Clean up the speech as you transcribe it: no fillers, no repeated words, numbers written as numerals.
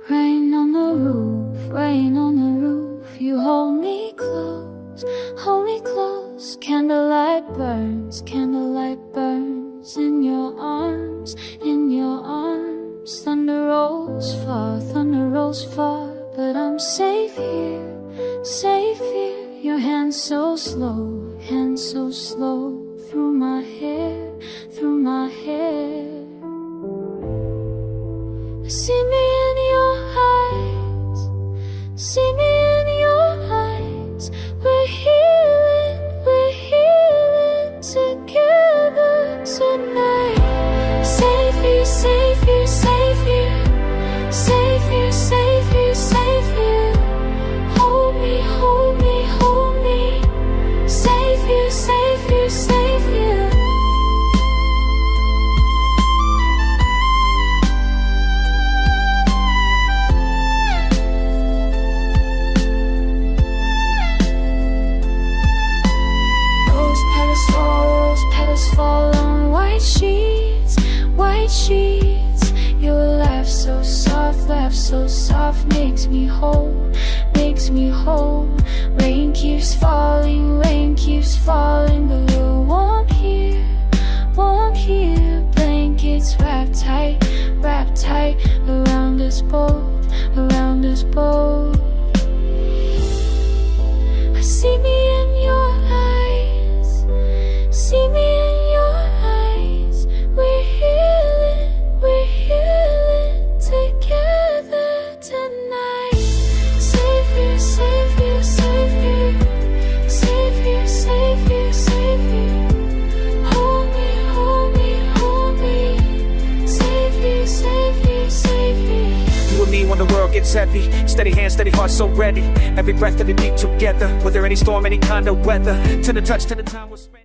Rain on the roof, rain on the roof. You hold me close. Candlelight burns in your arms, in your arms. Thunder rolls far, but I'm safe here. Your hands so slow, through my hair. See me in your eyes, see me in your eyes. We're healing together tonight. Safe here, safe here. Hold me. Safe here, safe here. Petals fall on white sheets. Your laugh so soft, makes me whole. Rain keeps falling, but we're warm here. Blankets wrapped tight around us both. I see me in your eyes, see me in your eyes. We're healing together tonight. Safe here. Hold me. Safe here. You and me when the world gets heavy. Steady hands, steady heart, so ready. Every breath, every beat together. Whether any storm, any kind of weather. To the touch, to the time we're spent.